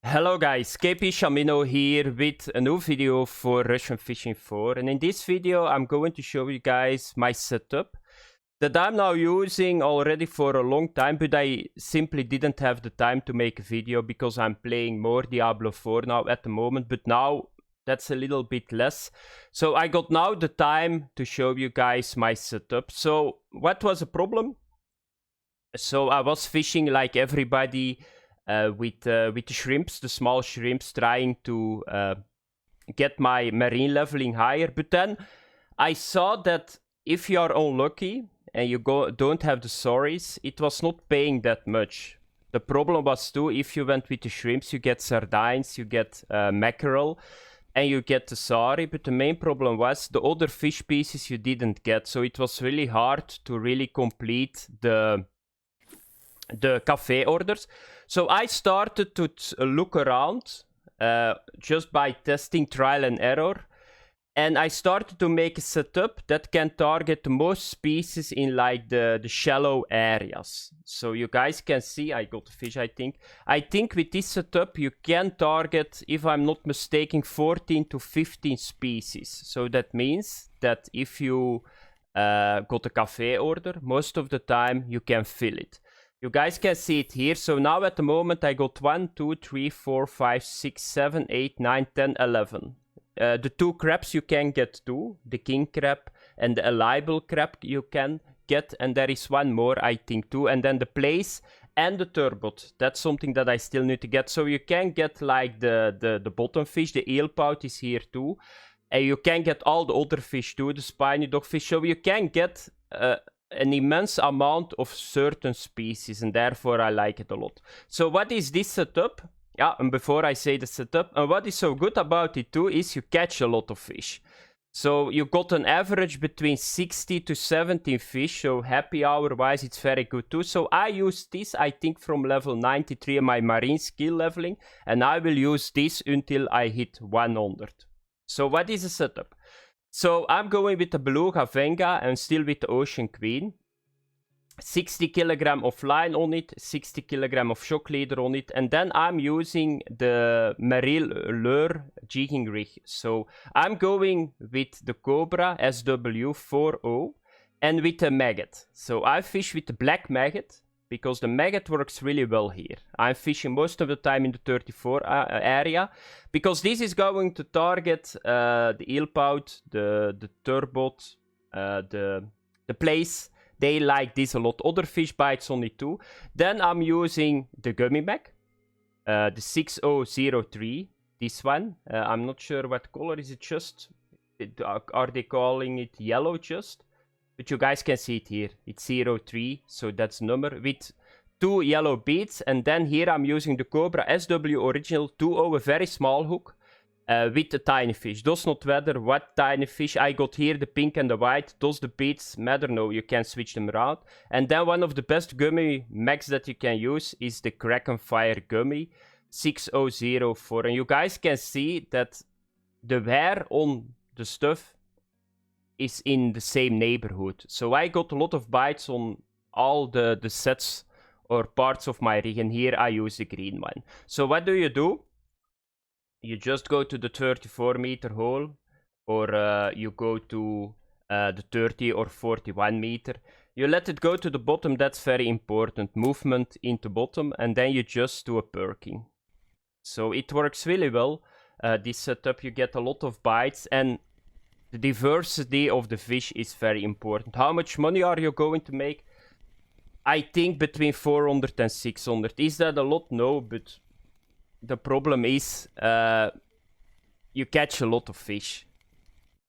Hello guys, KP Shamino here with a new video for Russian Fishing 4, and in this video I'm going to show you guys my setup that I'm now using already for a long time, but I simply didn't have the time to make a video because I'm playing more Diablo 4 now at the moment, but now that's a little bit less. So I got now the time to show you guys my setup. So what was the problem? So I was fishing like everybody with the shrimps, the small shrimps, trying to get my marine leveling higher. But then I saw that if you are unlucky and you don't have the sorries, it was not paying that much. The problem was too, if you went with the shrimps, you get sardines, you get mackerel, and you get the sorry. But the main problem was the other fish pieces you didn't get. So it was really hard to really complete the cafe orders. So I started to look around just by testing trial and error, and I started to make a setup that can target the most species in like the shallow areas. So you guys can see I got a fish. I think with this setup you can target, if I'm not mistaken, 14 to 15 species. So that means that if you got a cafe order, most of the time you can fill it. You guys can see it here. So now at the moment I got 1, 2, 3, 4, 5, 6, 7, 8, 9, 10, 11. The two crabs you can get too. The king crab and the libel crab you can get. And there is one more I think too. And then the place and the turbot. That's something that I still need to get. So you can get like the bottom fish. The eel pout is here too. And you can get all the other fish too. The spiny dogfish. So you can get an immense amount of certain species, and therefore I like it a lot. So what is this setup? Yeah, and before I say the setup, and what is so good about it too is you catch a lot of fish. So you got an average between 60 to 70 fish, so happy hour wise it's very good too. So I use this, I think, from level 93 in my marine skill leveling, and I will use this until I hit 100. So what is the setup? So I'm going with the Beluga Venga and still with the Ocean Queen. 60 kilogram of line on it, 60 kilogram of shock leader on it, and then I'm using the Merrill Lure jigging rig. So I'm going with the Cobra SW40 and with the maggot. So I fish with the black maggot because the maggot works really well here. I'm fishing most of the time in the 34 area because this is going to target the eel pout, the turbot, the place. They like this a lot. Other fish bites only too. Then I'm using the gummy mag, the 6003. This one. I'm not sure what color is it. Just are they calling it yellow just? But you guys can see it here. It's 03, so that's number with 2 yellow beads. And then here I'm using the Cobra SW Original 2.0, a very small hook. With the tiny fish. Does not matter what tiny fish. I got here the pink and the white. Does the beads matter? No, you can switch them around. And then one of the best gummy mags that you can use is the Kraken Fire Gummy 6004. And you guys can see that the wear on the stuff is in the same neighborhood. So I got a lot of bites on all the sets or parts of my rig. And here I use the green one. So what do? You just go to the 34 meter hole, or you go to the 30 or 41 meter. You let it go to the bottom, that's very important. Movement into bottom, and then you just do a perking. So it works really well. This setup, you get a lot of bites, and the diversity of the fish is very important. How much money are you going to make? I think between 400 and 600. Is that a lot? No, but the problem is you catch a lot of fish.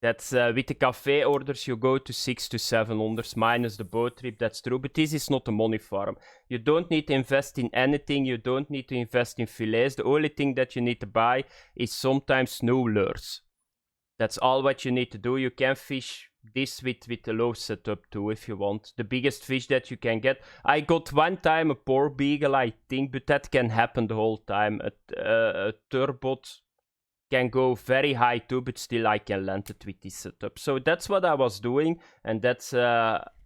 That's with the cafe orders you go to 600 to 700 minus the boat trip. That's true, but this is not a money farm. You don't need to invest in anything. You don't need to invest in fillets. The only thing that you need to buy is sometimes new lures. That's all what you need to do. You can fish this with a low setup too if you want. The biggest fish that you can get. I got one time a poor beagle, I think, but that can happen the whole time. A turbot can go very high too, but still I can land it with this setup. So that's what I was doing, and that's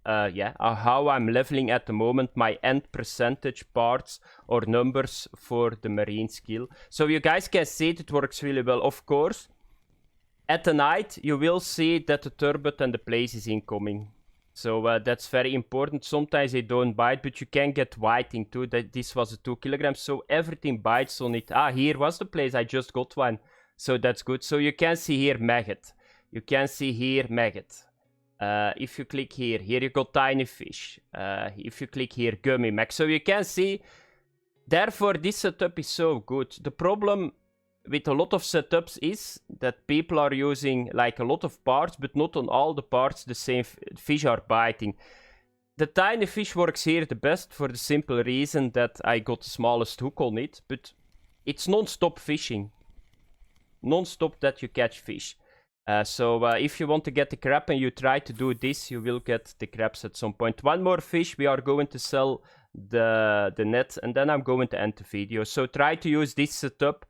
how I'm leveling at the moment, my end percentage parts or numbers for the marine skill. So you guys can see it works really well. Of course, at the night you will see that the turbot and the place is incoming. So that's very important. Sometimes they don't bite, but you can get whiting too. That this was a 2 kilograms, so everything bites on it. Here was the place. I just got one, so that's good. So you can see here maggot. You can see here maggot. If you click here, you got tiny fish. If you click here, gummy mac. So you can see. Therefore, this setup is so good. The problem with a lot of setups is that people are using like a lot of parts, but not on all the parts the same fish are biting. The tiny fish works here the best for the simple reason that I got the smallest hook on it, but it's non-stop fishing. Non-stop that you catch fish. So if you want to get the crab and you try to do this, you will get the crabs at some point. One more fish, we are going to sell the net, and then I'm going to end the video. So try to use this setup.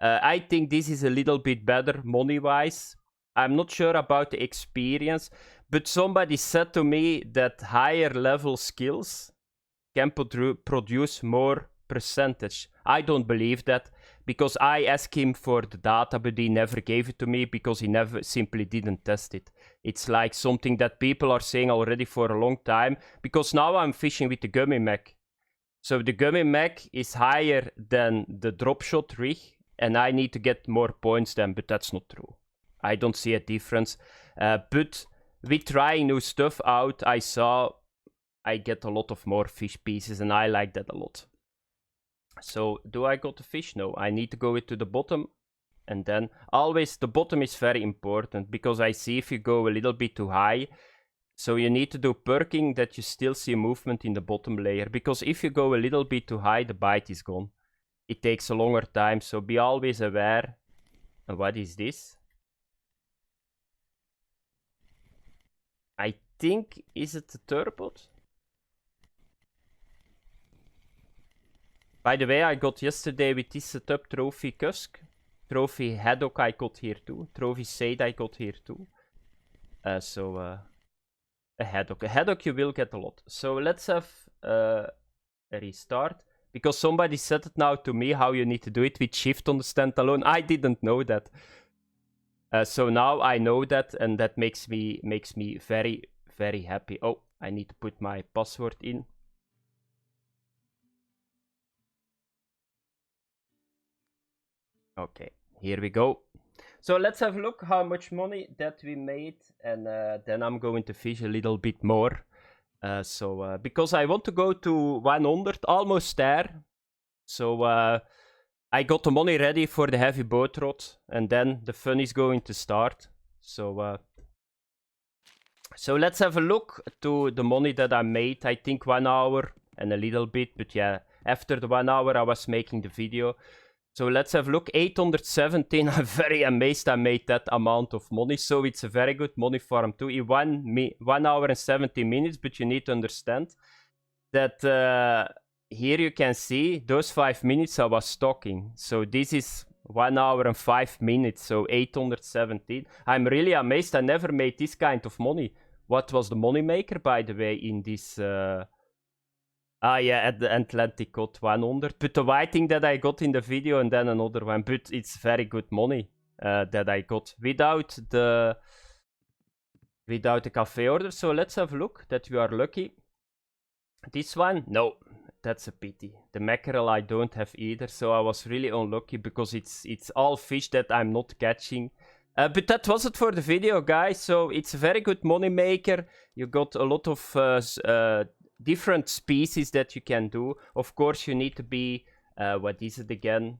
I think this is a little bit better money-wise. I'm not sure about the experience, but somebody said to me that higher level skills can produce more percentage. I don't believe that, because I asked him for the data, but he never gave it to me because he simply didn't test it. It's like something that people are saying already for a long time, because now I'm fishing with the gummy mac. So the gummy mac is higher than the drop shot rig, and I need to get more points then, but that's not true. I don't see a difference. But with trying new stuff out, I saw I get a lot of more fish pieces, and I like that a lot. So do I got the fish? No, I need to go to the bottom, and then always the bottom is very important, because I see if you go a little bit too high, so you need to do perking that you still see movement in the bottom layer, because if you go a little bit too high, the bite is gone. It takes a longer time, so be always aware. And what is this? I think, is it a turbot? By the way, I got yesterday with this setup trophy cusk. Trophy haddock I got here too. Trophy said I got here too. A haddock. A haddock you will get a lot. So let's have a restart. Because somebody said it now to me, how you need to do it with shift on the standalone. I didn't know that. So now I know that, and that makes me very, very happy. Oh, I need to put my password in. Okay, here we go. So let's have a look how much money that we made, and then I'm going to fish a little bit more. Because I want to go to 100, almost there. So I got the money ready for the heavy boat rod, and then the fun is going to start. So let's have a look to the money that I made. I think 1 hour and a little bit, but yeah, after the 1 hour I was making the video. So let's have a look. 817. I'm very amazed I made that amount of money. So it's a very good money farm too. In 1 hour and 70 minutes. But you need to understand that here you can see those 5 minutes I was stocking. So this is 1 hour and 5 minutes. So 817. I'm really amazed. I never made this kind of money. What was the money maker, by the way, in this... yeah, at the Atlantic got 100. But the whiting that I got in the video, and then another one. But it's very good money that I got without the cafe order. So let's have a look that we are lucky. This one, no, that's a pity. The mackerel I don't have either, so I was really unlucky, because it's all fish that I'm not catching. But that was it for the video, guys. So it's a very good money maker. You got a lot of different species that you can do. Of course, you need to be, what is it again?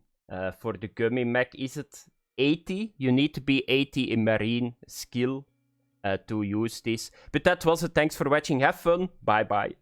For the gummy mac, is it 80? You need to be 80 in marine skill to use this. But that was it. Thanks for watching. Have fun. Bye bye.